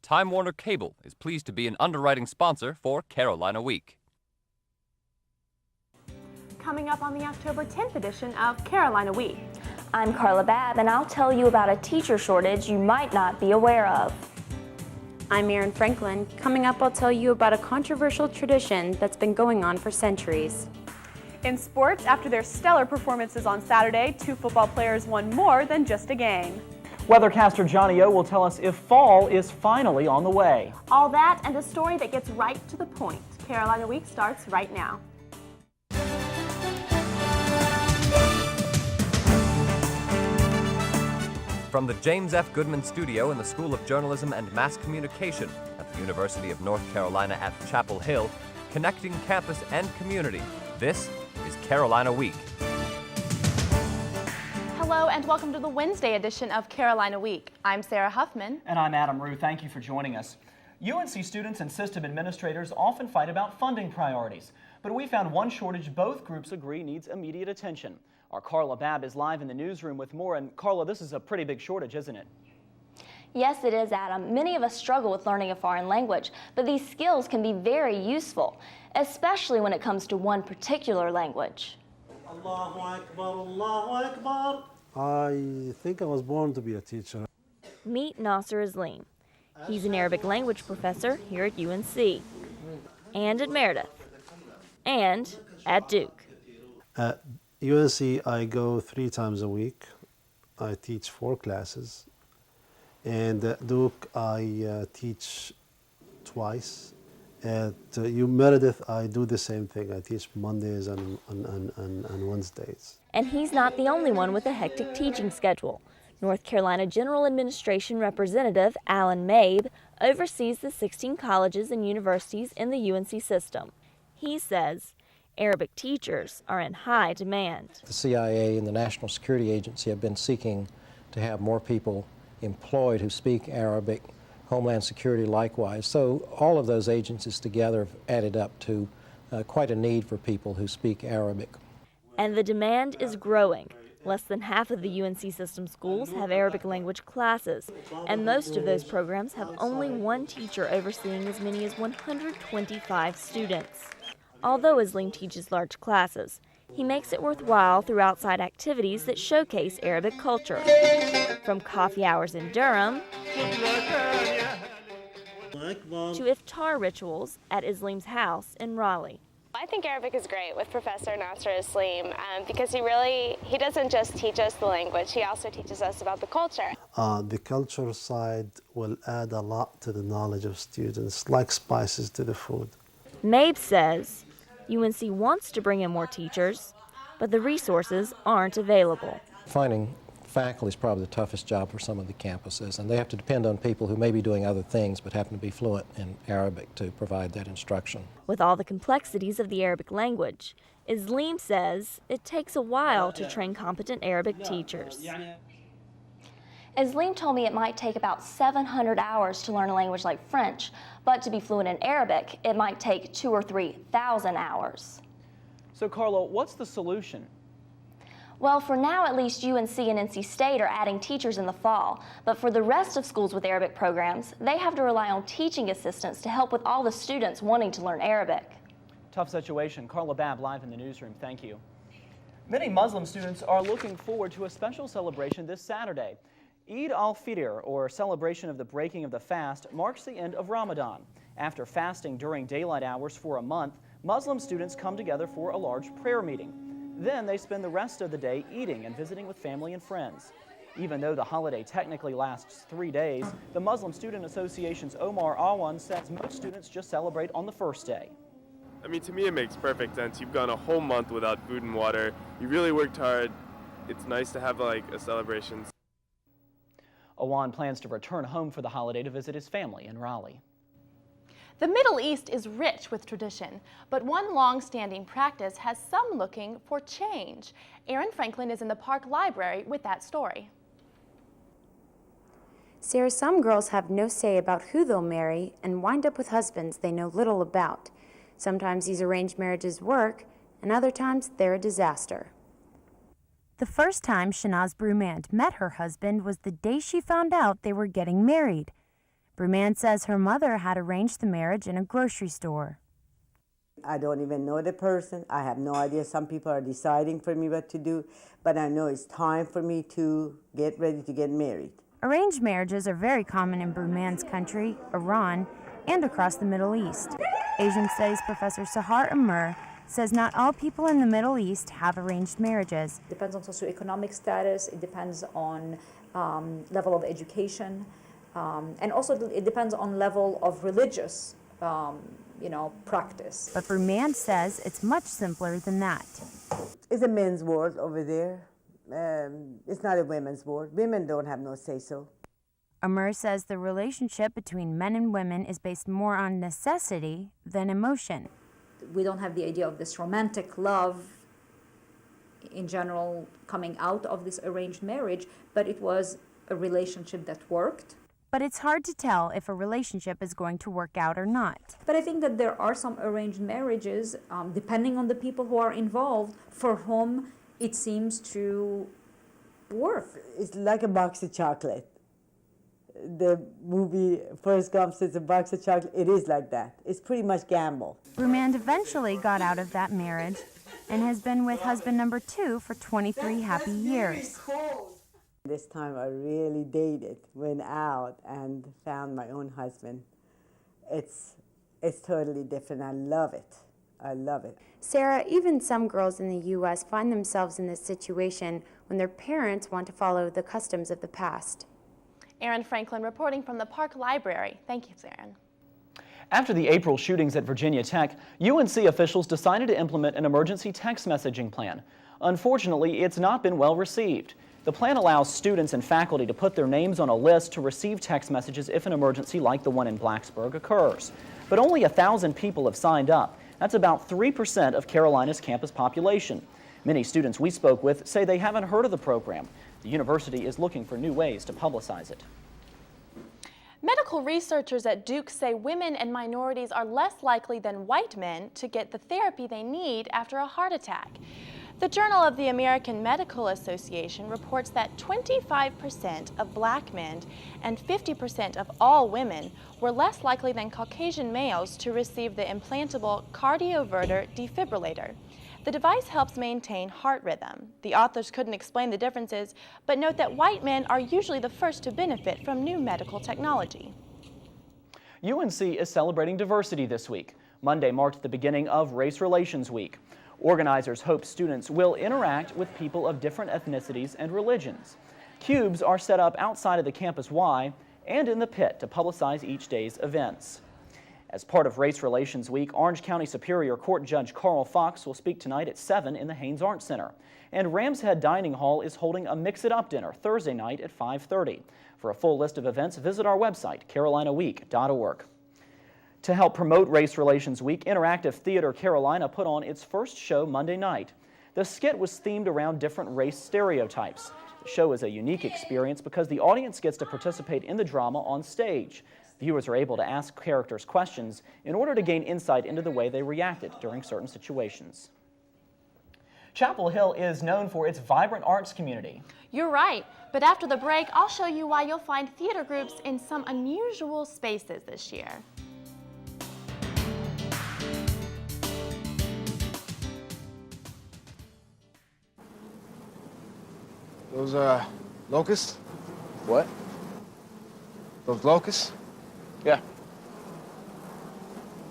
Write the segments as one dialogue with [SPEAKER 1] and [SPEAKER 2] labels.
[SPEAKER 1] Time Warner Cable is pleased to be an underwriting sponsor for Carolina Week.
[SPEAKER 2] Coming up on the October 10th edition of Carolina Week.
[SPEAKER 3] I'm Carla Babb, and I'll tell you about a teacher shortage you might not be aware of.
[SPEAKER 4] I'm Erin Franklin. Coming up, I'll tell you about a controversial tradition that's been going on for centuries.
[SPEAKER 2] In sports, after their stellar performances on Saturday, 2 football players won more than just a game.
[SPEAKER 5] Weathercaster Johnny will tell us if fall is finally on the way.
[SPEAKER 2] All that and a story that gets right to the point. Carolina Week starts right now.
[SPEAKER 1] From the James F. Goodman Studio in the School of Journalism and Mass Communication at the University of North Carolina at Chapel Hill, connecting campus and community, this is Carolina Week.
[SPEAKER 2] Hello and welcome to the Wednesday edition of Carolina Week. I'm Sarah Huffman.
[SPEAKER 5] And I'm Adam Rue. Thank you for joining us. UNC students and system administrators often fight about funding priorities, but we found one shortage both groups agree needs immediate attention. Our Carla Babb is live in the newsroom with more, and Carla, this is a pretty big shortage, isn't it?
[SPEAKER 3] Yes, it is, Adam. Many of us struggle with learning a foreign language, but these skills can be very useful, especially when it comes to one particular language.
[SPEAKER 6] Allahu Akbar, Allahu Akbar. I think I was born to be a teacher.
[SPEAKER 3] Meet Nasser Isleem. He's an Arabic language professor here at UNC, and at Meredith, and at Duke.
[SPEAKER 6] At UNC, I go 3 times a week. I teach 4 classes. And at Duke, I teach twice. At Meredith, I do the same thing. I teach Mondays and Wednesdays.
[SPEAKER 3] And he's not the only one with a hectic teaching schedule. North Carolina General Administration Representative Alan Mabe oversees the 16 colleges and universities in the UNC system. He says Arabic teachers are in high demand.
[SPEAKER 7] The CIA and the National Security Agency have been seeking to have more people employed who speak Arabic, Homeland Security likewise. So all of those agencies together have added up to quite a need for people who speak Arabic.
[SPEAKER 3] And the demand is growing. Less than half of the UNC system schools have Arabic language classes, and most of those programs have only one teacher overseeing as many as 125 students. Although Isleem teaches large classes, he makes it worthwhile through outside activities that showcase Arabic culture. From coffee hours in Durham to iftar rituals at Isleem's house in Raleigh.
[SPEAKER 8] I think Arabic is great with Professor Nasser Isleem because he doesn't just teach us the language, he also teaches us about the culture.
[SPEAKER 6] The culture side will add a lot to the knowledge of students, like spices to the food.
[SPEAKER 3] Mabe says UNC wants to bring in more teachers, but the resources aren't available.
[SPEAKER 7] Finding faculty is probably the toughest job for some of the campuses, and they have to depend on people who may be doing other things but happen to be fluent in Arabic to provide that instruction.
[SPEAKER 3] With all the complexities of the Arabic language, Isleem says it takes a while to train competent Arabic teachers. Isleem told me it might take about 700 hours to learn a language like French, but to be fluent in Arabic, it might take 2,000 or 3,000 hours.
[SPEAKER 5] So, Carla, what's the solution?
[SPEAKER 3] Well, for now, at least UNC and NC State are adding teachers in the fall. But for the rest of schools with Arabic programs, they have to rely on teaching assistants to help with all the students wanting to learn Arabic.
[SPEAKER 5] Tough situation. Carla Babb live in the newsroom. Thank you. Many Muslim students are looking forward to a special celebration this Saturday. Eid al-Fitr, or celebration of the breaking of the fast, marks the end of Ramadan. After fasting during daylight hours for a month, Muslim students come together for a large prayer meeting. Then they spend the rest of the day eating and visiting with family and friends. Even though the holiday technically lasts 3 days, the Muslim Student Association's Omar Awan says most students just celebrate on the first day.
[SPEAKER 9] I mean, to me it makes perfect sense. You've gone a whole month without food and water. You really worked hard. It's nice to have like a celebration.
[SPEAKER 5] Awan plans to return home for the holiday to visit his family in Raleigh.
[SPEAKER 2] The Middle East is rich with tradition, but one long-standing practice has some looking for change. Erin Franklin is in the Park Library with that story.
[SPEAKER 4] Sarah, some girls have no say about who they'll marry and wind up with husbands they know little about. Sometimes these arranged marriages work, and other times they're a disaster.
[SPEAKER 10] The first time Shanaz Brumand met her husband was the day she found out they were getting married.
[SPEAKER 4] Bruman says her mother had arranged the marriage in a grocery store.
[SPEAKER 11] I don't even know the person. I have no idea. Some people are deciding for me what to do, but I know it's time for me to get ready to get married.
[SPEAKER 4] Arranged marriages are very common in Bruman's country, Iran, and across the Middle East. Asian Studies professor Sahar Amr says not all people in the Middle East have arranged marriages.
[SPEAKER 12] It depends on socioeconomic status, it depends on level of education, and also it depends on level of religious practice.
[SPEAKER 4] But Bruman says it's much simpler than that.
[SPEAKER 11] It's a men's world over there. It's not a women's world. Women don't have no say-so.
[SPEAKER 4] Amr says the relationship between men and women is based more on necessity than emotion.
[SPEAKER 12] We don't have the idea of this romantic love in general coming out of this arranged marriage, but it was a relationship that worked.
[SPEAKER 4] But it's hard to tell if a relationship is going to work out or not.
[SPEAKER 12] But I think that there are some arranged marriages, depending on the people who are involved, for whom it seems to work.
[SPEAKER 11] It's like a box of chocolate. The movie Forrest Gump says a box of chocolate. It is like that. It's pretty much gamble.
[SPEAKER 4] Bruman eventually got out of that marriage and has been with husband number 2 for 23 happy years.
[SPEAKER 11] This time I really dated, went out and found my own husband. It's totally different. I love it. I love it.
[SPEAKER 4] Sarah, even some girls in the U.S. find themselves in this situation when their parents want to follow the customs of the past.
[SPEAKER 2] Erin Franklin reporting from the Park Library. Thank you, Erin.
[SPEAKER 5] After the April shootings at Virginia Tech, UNC officials decided to implement an emergency text messaging plan. Unfortunately, it's not been well received. The plan allows students and faculty to put their names on a list to receive text messages if an emergency like the one in Blacksburg occurs. But only 1,000 people have signed up. That's about 3% of Carolina's campus population. Many students we spoke with say they haven't heard of the program. The university is looking for new ways to publicize it.
[SPEAKER 2] Medical researchers at Duke say women and minorities are less likely than white men to get the therapy they need after a heart attack. The Journal of the American Medical Association reports that 25% of black men and 50% of all women were less likely than Caucasian males to receive the implantable cardioverter defibrillator. The device helps maintain heart rhythm. The authors couldn't explain the differences, but note that white men are usually the first to benefit from new medical technology.
[SPEAKER 5] UNC is celebrating diversity this week. Monday marked the beginning of Race Relations Week. Organizers hope students will interact with people of different ethnicities and religions. Cubes are set up outside of the campus Y and in the pit to publicize each day's events. As part of Race Relations Week, Orange County Superior Court Judge Carl Fox will speak tonight at 7 in the Haynes Arts Center. And Rams Head Dining Hall is holding a Mix-It-Up dinner Thursday night at 5:30. For a full list of events, visit our website, carolinaweek.org. To help promote Race Relations Week, Interactive Theater Carolina put on its first show Monday night. The skit was themed around different race stereotypes. The show is a unique experience because the audience gets to participate in the drama on stage. Viewers are able to ask characters questions in order to gain insight into the way they reacted during certain situations. Chapel Hill is known for its vibrant arts community.
[SPEAKER 2] You're right, but after the break, I'll show you why you'll find theater groups in some unusual spaces this year.
[SPEAKER 13] Those, locusts?
[SPEAKER 14] What?
[SPEAKER 13] Those locusts?
[SPEAKER 14] Yeah.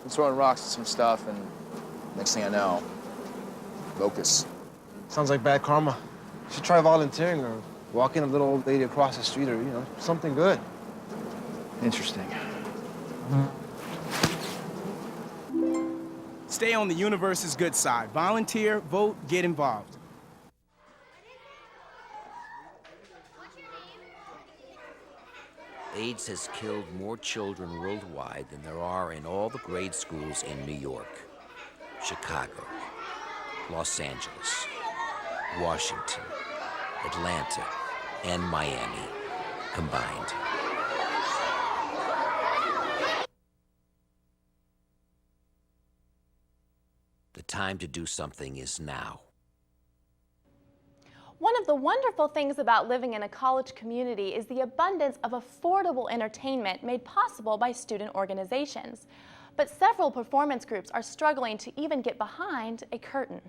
[SPEAKER 14] I'm throwing rocks at some stuff, and next thing I know, locusts.
[SPEAKER 13] Sounds like bad karma. You should try volunteering or walking a little old lady across the street or, something good.
[SPEAKER 14] Interesting.
[SPEAKER 15] Stay on the universe's good side. Volunteer, vote, get involved.
[SPEAKER 16] AIDS has killed more children worldwide than there are in all the grade schools in New York, Chicago, Los Angeles, Washington, Atlanta, and Miami combined. The time to do something is now.
[SPEAKER 2] One of the wonderful things about living in a college community is the abundance of affordable entertainment made possible by student organizations. But several performance groups are struggling to even get behind a curtain.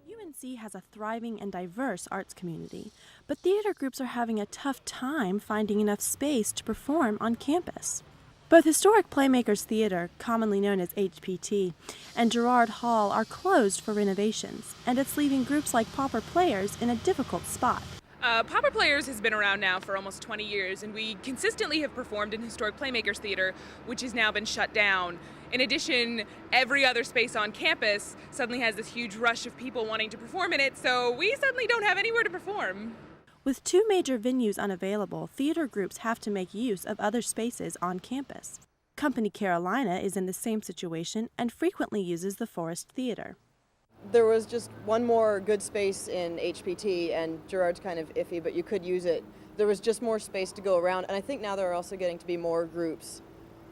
[SPEAKER 17] UNC has a thriving and diverse arts community, but theater groups are having a tough time finding enough space to perform on campus. Both Historic Playmakers Theater, commonly known as HPT, and Girard Hall are closed for renovations, and it's leaving groups like Pauper Players in a difficult spot.
[SPEAKER 18] Pauper Players has been around now for almost 20 years, and we consistently have performed in Historic Playmakers Theater, which has now been shut down. In addition, every other space on campus suddenly has this huge rush of people wanting to perform in it, so we suddenly don't have anywhere to perform.
[SPEAKER 17] With two major venues unavailable, theater groups have to make use of other spaces on campus. Company Carolina is in the same situation and frequently uses the Forest Theater.
[SPEAKER 19] There was just one more good space in HPT, and Girard's kind of iffy, but you could use it. There was just more space to go around, and I think now there are also getting to be more groups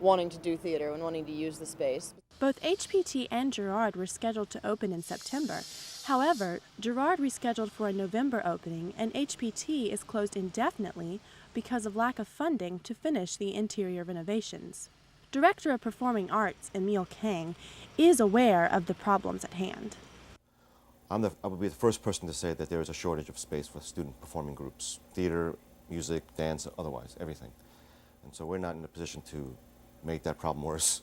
[SPEAKER 19] wanting to do theater and wanting to use the space.
[SPEAKER 17] Both HPT and Girard were scheduled to open in September. However, Girard rescheduled for a November opening, and HPT is closed indefinitely because of lack of funding to finish the interior renovations. Director of Performing Arts, Emil Kang, is aware of the problems at hand.
[SPEAKER 20] I would be the first person to say that there is a shortage of space for student performing groups, theater, music, dance, otherwise, everything. And so we're not in a position to make that problem worse.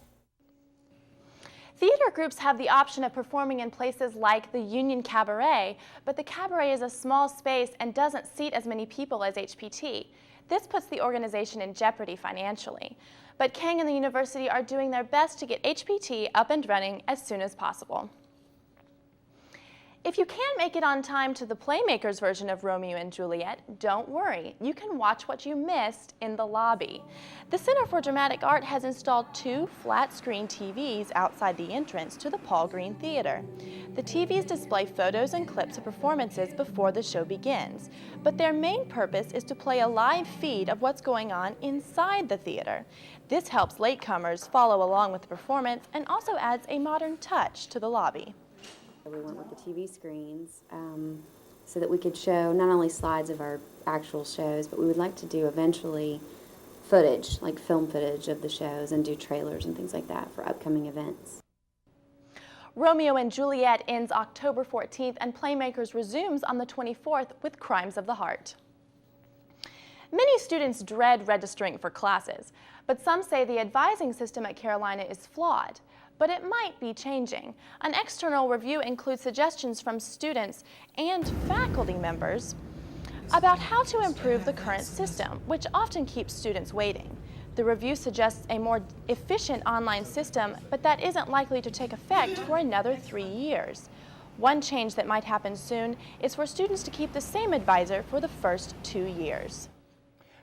[SPEAKER 2] Theater groups have the option of performing in places like the Union Cabaret, but the Cabaret is a small space and doesn't seat as many people as HPT. This puts the organization in jeopardy financially. But Kang and the university are doing their best to get HPT up and running as soon as possible. If you can't make it on time to the Playmakers version of Romeo and Juliet, don't worry. You can watch what you missed in the lobby. The Center for Dramatic Art has installed 2 flat-screen TVs outside the entrance to the Paul Green Theater. The TVs display photos and clips of performances before the show begins, but their main purpose is to play a live feed of what's going on inside the theater. This helps latecomers follow along with the performance and also adds a modern touch to the lobby.
[SPEAKER 21] We went with the TV screens so that we could show not only slides of our actual shows, but we would like to do eventually footage, like film footage of the shows, and do trailers and things like that for upcoming events.
[SPEAKER 2] Romeo and Juliet ends October 14th and Playmakers resumes on the 24th with Crimes of the Heart. Many students dread registering for classes, but some say the advising system at Carolina is flawed. But it might be changing. An external review includes suggestions from students and faculty members about how to improve the current system, which often keeps students waiting. The review suggests a more efficient online system, but that isn't likely to take effect for another 3 years. One change that might happen soon is for students to keep the same advisor for the first 2 years.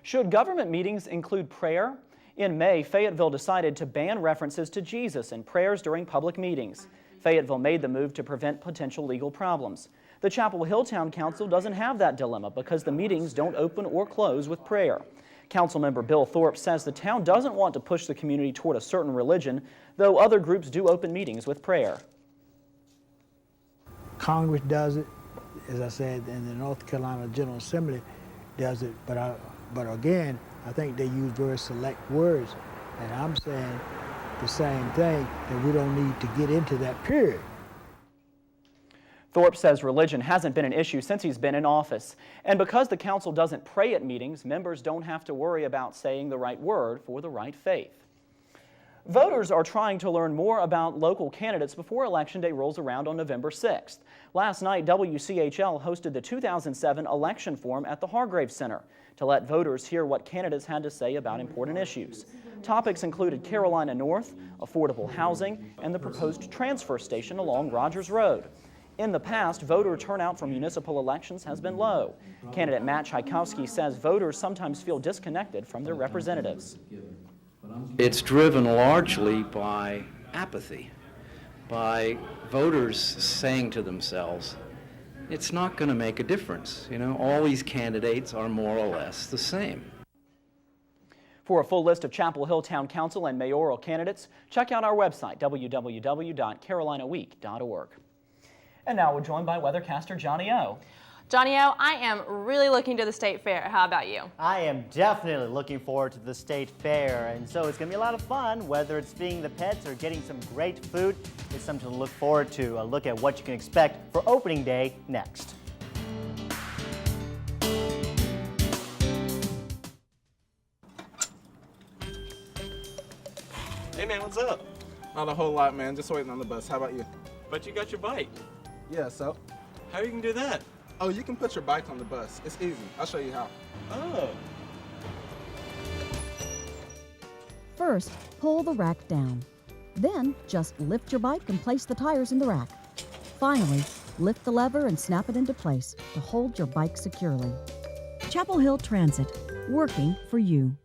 [SPEAKER 5] Should government meetings include prayer? In May, Fayetteville decided to ban references to Jesus in prayers during public meetings. Fayetteville made the move to prevent potential legal problems. The Chapel Hill Town Council doesn't have that dilemma because the meetings don't open or close with prayer. Councilmember Bill Thorpe says the town doesn't want to push the community toward a certain religion, though other groups do open meetings with prayer.
[SPEAKER 22] Congress does it, as I said, and the North Carolina General Assembly does it, but again, I think they use very select words, and I'm saying the same thing, that we don't need to get into that period.
[SPEAKER 5] Thorpe says religion hasn't been an issue since he's been in office, and because the council doesn't pray at meetings, members don't have to worry about saying the right word for the right faith. Voters are trying to learn more about local candidates before Election Day rolls around on November 6th. Last night, WCHL hosted the 2007 election forum at the Hargrave Center to let voters hear what candidates had to say about important issues. Topics included Carolina North, affordable housing, and the proposed transfer station along Rogers Road. In the past, voter turnout for municipal elections has been low. Candidate Matt Tchaikovsky says voters sometimes feel disconnected from their representatives.
[SPEAKER 23] It's driven largely by apathy, by voters saying to themselves, it's not going to make a difference. You know, all these candidates are more or less the same.
[SPEAKER 5] For a full list of Chapel Hill Town Council and mayoral candidates, check out our website, www.carolinaweek.org. And now we're joined by Weathercaster Johnny O.
[SPEAKER 2] Johnny-O, I am really looking to the state fair. How about you?
[SPEAKER 1] I am definitely looking forward to the state fair, and so it's going to be a lot of fun, whether it's feeding the pets or getting some great food. It's something to look forward to. A look at what you can expect for opening day next.
[SPEAKER 6] Hey man, what's up?
[SPEAKER 8] Not a whole lot, man. Just waiting on the bus. How about you?
[SPEAKER 6] But you got your bike.
[SPEAKER 8] Yeah, so?
[SPEAKER 6] How you can do that?
[SPEAKER 8] Oh, you can put your bike on the bus. It's easy. I'll show you how.
[SPEAKER 6] Oh.
[SPEAKER 24] First, pull the rack down. Then, just lift your bike and place the tires in the rack. Finally, lift the lever and snap it into place to hold your bike securely. Chapel Hill Transit, working for you.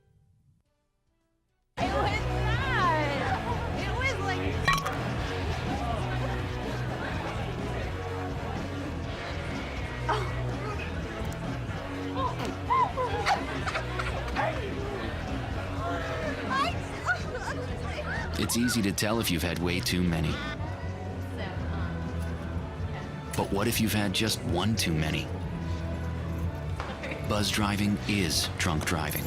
[SPEAKER 25] It's easy to tell if you've had way too many. But what if you've had just one too many? Buzz driving is drunk driving.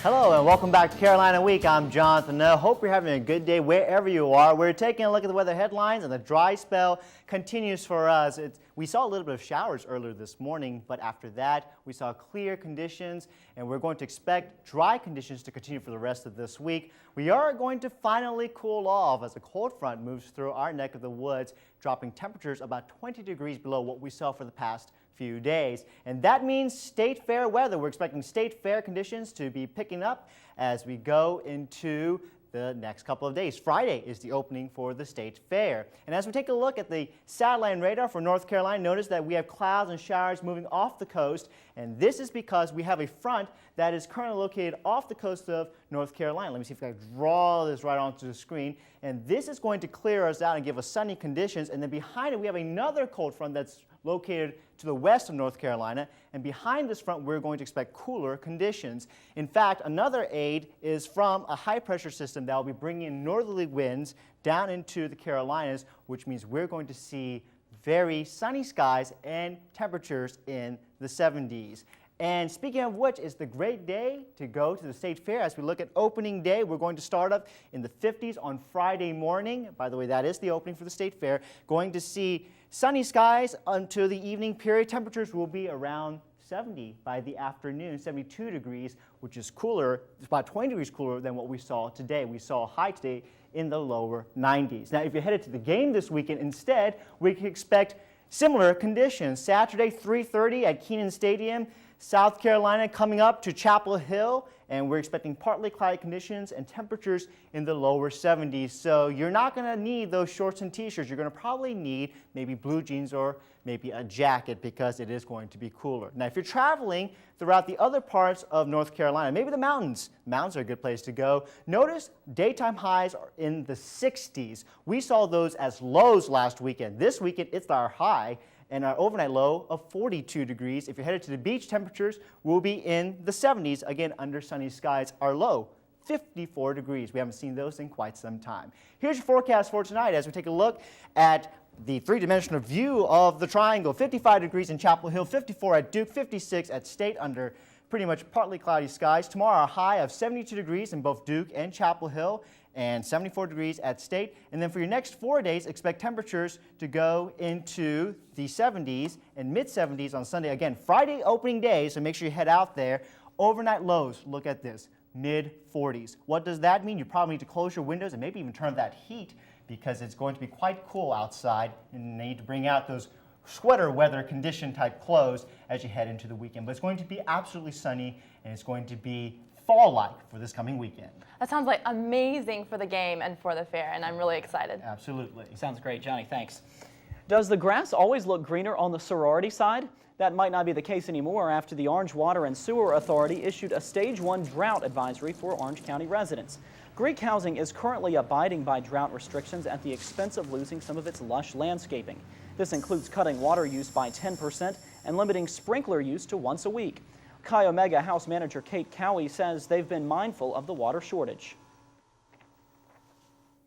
[SPEAKER 1] Hello and welcome back to Carolina Week. I'm Jonathan. Hope you're having a good day wherever you are. We're taking a look at the weather headlines, and the dry spell continues for us. We saw a little bit of showers earlier this morning, but after that we saw clear conditions, and we're going to expect dry conditions to continue for the rest of this week. We are going to finally cool off as a cold front moves through our neck of the woods, dropping temperatures about 20 degrees below what we saw for the past few days. And that means state fair weather. We're expecting state fair conditions to be picking up as we go into the next couple of days. Friday is the opening for the state fair. And as we take a look at the satellite radar for North Carolina, notice that we have clouds and showers moving off the coast. And this is because we have a front that is currently located off the coast of North Carolina. Let me see if I can draw this right onto the screen. And this is going to clear us out and give us sunny conditions. And then behind it, we have another cold front that's located to the west of North Carolina, and behind this front we're going to expect cooler conditions. In fact, another aid is from a high pressure system that will be bringing in northerly winds down into the Carolinas, which means we're going to see very sunny skies and temperatures in the 70s. And speaking of which, it's the great day to go to the state fair. As we look at opening day, we're going to start up in the 50s on Friday morning. By the way, that is the opening for the state fair. Going to see sunny skies until the evening period. Temperatures will be around 70 by the afternoon, 72 degrees, which is cooler. It's about 20 degrees cooler than what we saw today. We saw a high today in the lower 90s. Now, if you're headed to the game this weekend, instead, we can expect similar conditions. Saturday, 3:30 at Kenan Stadium. South Carolina coming up to Chapel Hill, and we're expecting partly cloudy conditions and temperatures in the lower 70s. So you're not going to need those shorts and t-shirts. You're going to probably need maybe blue jeans or maybe a jacket because it is going to be cooler. Now, if you're traveling throughout the other parts of North Carolina, maybe the mountains. Mountains are a good place to go. Notice daytime highs are in the 60s. We saw those as lows last weekend. This weekend, it's our high, and our overnight low of 42 degrees. If you're headed to the beach, temperatures will be in the 70s. Again, under sunny skies. Our low, 54 degrees. We haven't seen those in quite some time. Here's your forecast for tonight as we take a look at the three-dimensional view of the triangle. 55 degrees in Chapel Hill, 54 at Duke, 56 at State under pretty much partly cloudy skies. Tomorrow, a high of 72 degrees in both Duke and Chapel Hill, and 74 degrees at State. And then for your next 4 days, expect temperatures to go into the 70s and mid-70s on Sunday. Again, Friday opening day, so make sure you head out there. Overnight lows, look at this, mid-40s. What does that mean? You probably need to close your windows and maybe even turn that heat because it's going to be quite cool outside, and you need to bring out those sweater weather condition type clothes as you head into the weekend. But it's going to be absolutely sunny, and it's going to be fall-like for this coming weekend.
[SPEAKER 2] That sounds like amazing for the game and for the fair, and I'm really excited.
[SPEAKER 1] Absolutely.
[SPEAKER 5] Sounds great, Johnny. Thanks. Does the grass always look greener on the sorority side? That might not be the case anymore after the Orange Water and Sewer Authority issued a Stage 1 drought advisory for Orange County residents. Greek Housing is currently abiding by drought restrictions at the expense of losing some of its lush landscaping. This includes cutting water use by 10% and limiting sprinkler use to once a week. Chi Omega House Manager Kate Cowie says they've been mindful of the water shortage.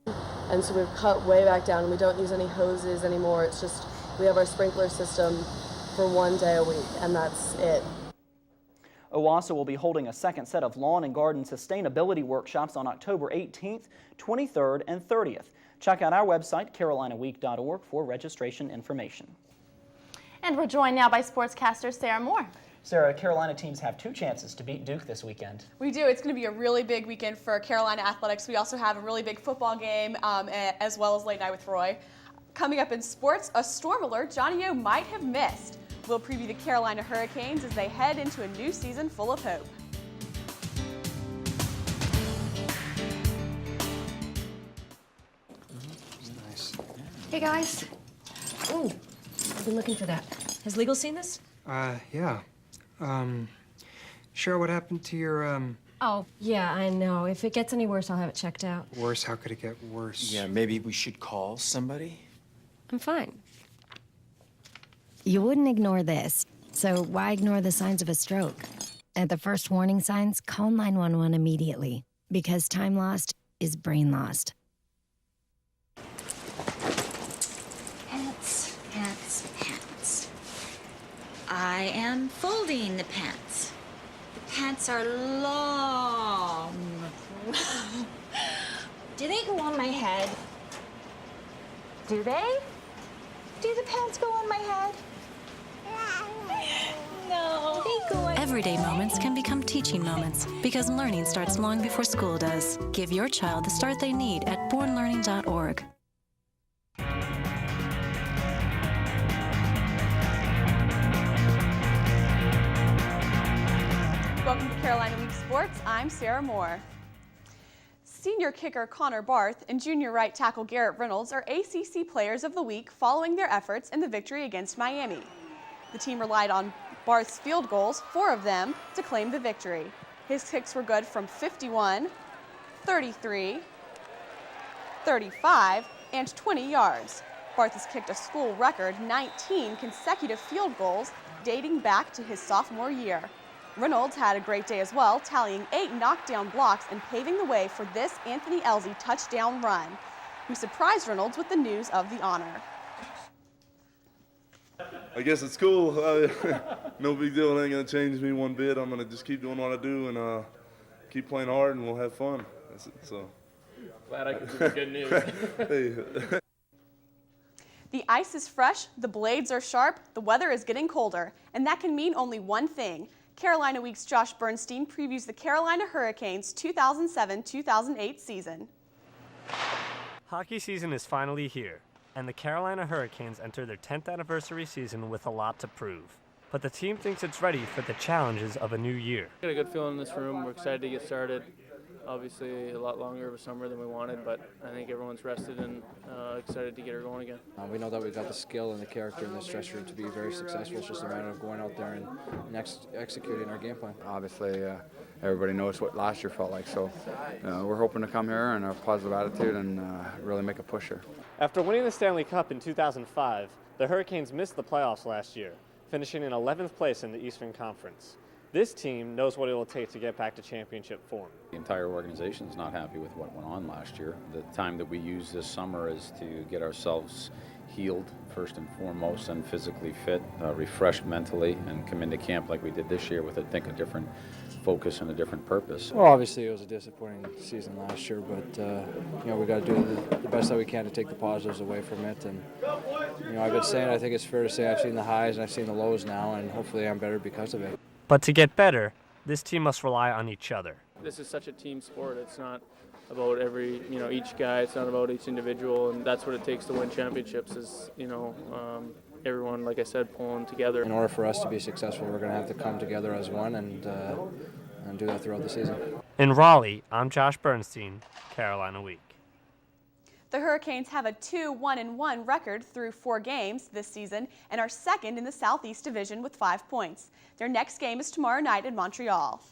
[SPEAKER 3] And so we've cut way back down and we don't use any hoses anymore. It's just we have our sprinkler system for 1 day a week and that's it.
[SPEAKER 5] OWASA will be holding a second set of lawn and garden sustainability workshops on October 18th, 23rd, and 30th. Check out our website, carolinaweek.org, for registration information.
[SPEAKER 2] And we're joined now by sportscaster Sarah Moore.
[SPEAKER 5] Sarah, Carolina teams have 2 chances to beat Duke this weekend.
[SPEAKER 7] We do. It's going to be a really big weekend for Carolina athletics. We also have a really big football game as well as Late Night with Roy. Coming up in sports, a storm alert Johnny O might have missed. We'll preview the Carolina Hurricanes as they head into a new season full of hope.
[SPEAKER 9] Nice.
[SPEAKER 10] Hey guys. Ooh, I've been looking for that. Has legal seen this?
[SPEAKER 9] Yeah. Cheryl, what happened to your,
[SPEAKER 10] Oh, yeah, I know. If it gets any worse, I'll have it checked out.
[SPEAKER 9] Worse? How could it get worse?
[SPEAKER 12] Yeah, maybe we should call somebody?
[SPEAKER 10] I'm fine.
[SPEAKER 4] You wouldn't ignore this, so why ignore the signs of a stroke? At the first warning signs, call 911 immediately, because time lost is brain lost.
[SPEAKER 26] Pants, pants, pants. I am folding the pants. The pants are long. Do they go on my head? Do they? Do the pants go on my head? No. They go on.
[SPEAKER 17] Everyday moments can become teaching moments because learning starts long before school does. Give your child the start they need at bornlearning.org.
[SPEAKER 7] Welcome to Carolina Week Sports. I'm Sarah Moore. Senior kicker Connor Barth and junior right tackle Garrett Reynolds are ACC Players of the Week following their efforts in the victory against Miami. The team relied on Barth's field goals, 4 of them, to claim the victory. His kicks were good from 51, 33, 35, and 20 yards. Barth has kicked a school record 19 consecutive field goals dating back to his sophomore year. Reynolds had a great day as well, tallying 8 knockdown blocks and paving the way for this Anthony Elsie touchdown run, who surprised Reynolds with the news of the honor.
[SPEAKER 27] I guess it's cool. No big deal. It ain't going to change me one bit. I'm going to just keep doing what I do and keep playing hard, and we'll have fun. That's it, so.
[SPEAKER 28] Glad I could give you good news.
[SPEAKER 27] Hey.
[SPEAKER 7] The ice is fresh, the blades are sharp, the weather is getting colder, and that can mean only one thing. Carolina Week's Josh Bernstein previews the Carolina Hurricanes 2007-2008 season.
[SPEAKER 29] Hockey season is finally here, and the Carolina Hurricanes enter their 10th anniversary season with a lot to prove. But the team thinks it's ready for the challenges of a new year.
[SPEAKER 28] Got a good feeling in this room. We're excited to get started. Obviously, a lot longer of a summer than we wanted, but I think everyone's rested and excited to get her going again.
[SPEAKER 30] We know that we've got the skill and the character in this dressing room to be very successful. It's just a matter of going out there and executing our game plan.
[SPEAKER 31] Obviously, everybody knows what last year felt like, so we're hoping to come here in a positive attitude and really make a push here.
[SPEAKER 29] After winning the Stanley Cup in 2005, the Hurricanes missed the playoffs last year, finishing in 11th place in the Eastern Conference. This team knows what it will take to get back to championship form.
[SPEAKER 32] The entire organization is not happy with what went on last year. The time that we use this summer is to get ourselves healed first and foremost and physically fit, refreshed mentally, and come into camp like we did this year with, I think, a different focus and a different purpose.
[SPEAKER 30] Well, obviously it was a disappointing season last year, but we got to do the best that we can to take the positives away from it. And I've been saying, I think it's fair to say I've seen the highs and I've seen the lows now, and hopefully I'm better because of it.
[SPEAKER 29] But to get better, this team must rely on each other.
[SPEAKER 28] This is such a team sport. It's not about each guy. It's not about each individual, and that's what it takes to win championships is, everyone, like I said, pulling together.
[SPEAKER 30] In order for us to be successful, we're going to have to come together as one and do that throughout the season.
[SPEAKER 29] In Raleigh, I'm Josh Bernstein, Carolina Week.
[SPEAKER 7] The Hurricanes have a 2-1-1 record through 4 games this season and are second in the Southeast Division with 5 points. Their next game is tomorrow night in Montreal.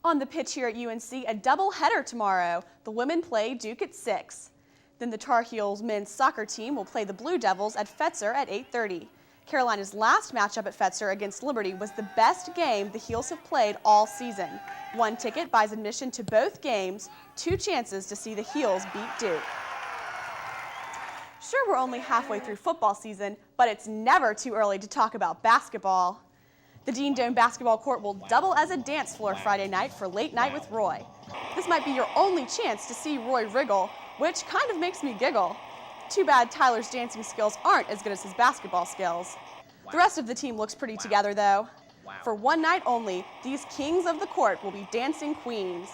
[SPEAKER 7] On the pitch here at UNC, a doubleheader tomorrow. The women play Duke at 6. Then the Tar Heels men's soccer team will play the Blue Devils at Fetzer at 8:30. Carolina's last matchup at Fetzer against Liberty was the best game the Heels have played all season. One ticket buys admission to both games, 2 chances to see the Heels beat Duke. Sure, we're only halfway through football season, but it's never too early to talk about basketball. The Dean Dome basketball court will double as a dance floor Friday night for Late Night with Roy. This might be your only chance to see Roy wriggle, which kind of makes me giggle. Too bad Tyler's dancing skills aren't as good as his basketball skills. The rest of the team looks pretty together though. For one night only, these kings of the court will be dancing queens.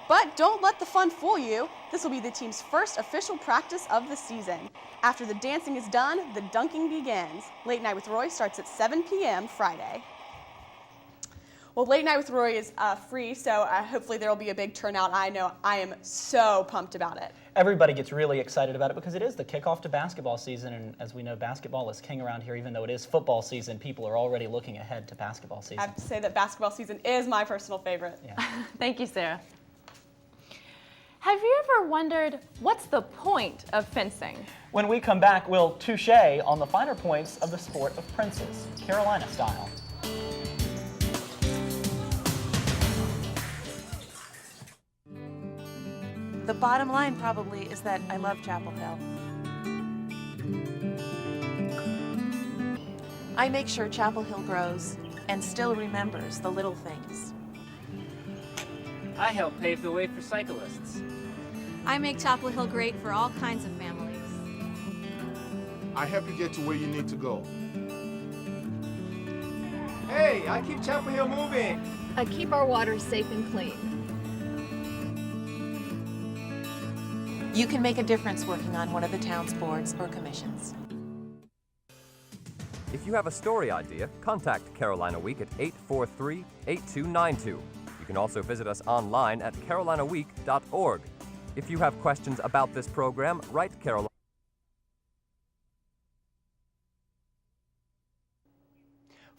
[SPEAKER 7] But don't let the fun fool you. This will be the team's first official practice of the season. After the dancing is done, the dunking begins. Late Night with Roy starts at 7 p.m. Friday. Well, Late Night with Roy is free, so hopefully there will be a big turnout. I know I am so pumped about it.
[SPEAKER 5] Everybody gets really excited about it because it is the kickoff to basketball season, and as we know, basketball is king around here. Even though it is football season, people are already looking ahead to basketball season.
[SPEAKER 7] I have to say that basketball season is my personal favorite.
[SPEAKER 5] Yeah.
[SPEAKER 2] Thank you, Sarah. Have you ever wondered what's the point of fencing?
[SPEAKER 5] When we come back, we'll touche on the finer points of the sport of princes, Carolina style.
[SPEAKER 17] The bottom line probably is that I love Chapel Hill. I make sure Chapel Hill grows and still remembers the little things.
[SPEAKER 8] I help pave the way for cyclists.
[SPEAKER 11] I make Chapel Hill great for all kinds of families.
[SPEAKER 13] I help you get to where you need to go.
[SPEAKER 14] Hey, I keep Chapel Hill moving.
[SPEAKER 11] I keep our water safe and clean.
[SPEAKER 17] You can make a difference working on one of the town's boards or commissions.
[SPEAKER 15] If you have a story idea, contact Carolina Week at 843-8292. You can also visit us online at carolinaweek.org. If you have questions about this program, write Carolina.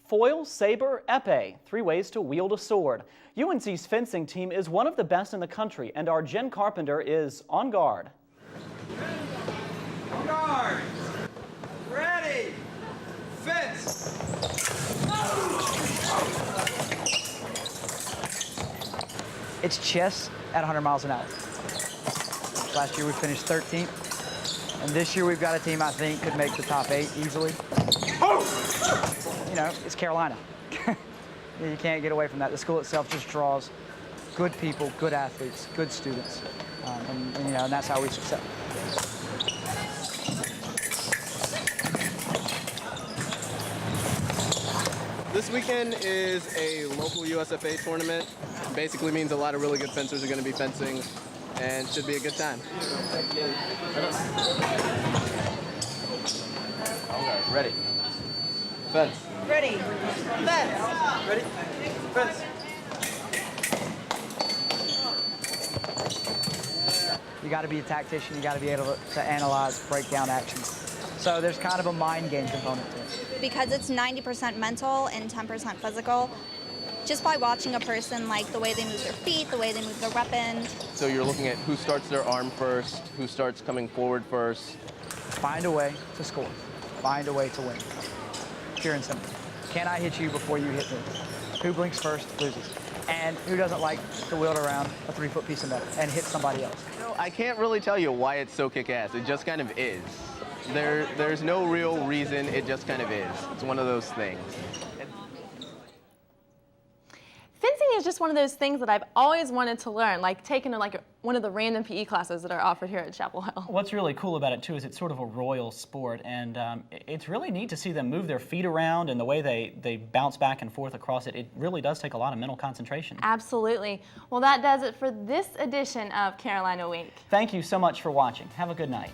[SPEAKER 5] Foil, saber, epee, 3 ways to wield a sword. UNC's fencing team is one of the best in the country, and our Jen Carpenter is on guard.
[SPEAKER 14] On guard. Ready. Fence.
[SPEAKER 16] It's chess at 100 miles an hour. Last year we finished 13th, and this year we've got a team I think could make the top 8 easily. You know, it's Carolina. You can't get away from that. The school itself just draws good people, good athletes, good students, and you know, and that's how we succeed.
[SPEAKER 18] This weekend is a local USFA tournament. Basically means a lot of really good fencers are going to be fencing, and should be a good time.
[SPEAKER 14] Okay, ready. Fence. Ready. Fence. Ready. Fence.
[SPEAKER 16] You got to be a tactician. You got to be able to analyze, break down actions. So there's kind of a mind game component to it.
[SPEAKER 19] Because it's 90% mental and 10% physical. Just by watching a person, like the way they move their feet, the way they move their weapon.
[SPEAKER 18] So you're looking at who starts their arm first, who starts coming forward first.
[SPEAKER 16] Find a way to score. Find a way to win. Pure and simple. Can I hit you before you hit me? Who blinks first loses. And who doesn't like to wield around a 3-foot piece of metal and hit somebody else?
[SPEAKER 18] I can't really tell you why it's so kick-ass. It just kind of is. There's no real reason, it just kind of is. It's one of those things.
[SPEAKER 2] Fencing is just one of those things that I've always wanted to learn, like taking one of the random PE classes that are offered here at Chapel Hill.
[SPEAKER 5] What's really cool about it too is it's sort of a royal sport, and it's really neat to see them move their feet around and the way they bounce back and forth across it. It really does take a lot of mental concentration.
[SPEAKER 2] Absolutely. Well, that does it for this edition of Carolina Week.
[SPEAKER 5] Thank you so much for watching. Have a good night.